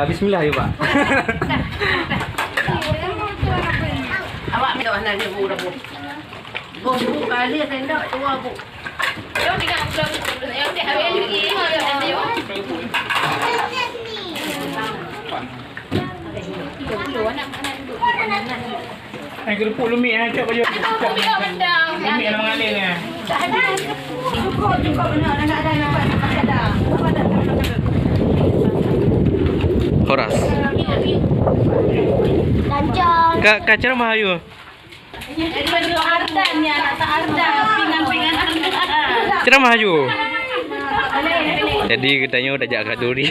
Bismillah ya, Pak. Awak minta mana ni bu dah bu. Bu kali tenda tua bu. Yo ni kan belum yang dia habis lagi yang dia. Kerupuk lumik cok baju. Lumik bendang. Lumik nak mengalir ni. Tak ada. Cukup benar nak ada nampak ada. Horas. Lancang. Kacar mah ayu. Jadi baju ardan ya, tak ardan, pingan-pingan ardan. Ceramah ayu. Jadi katanya udah jaga duri.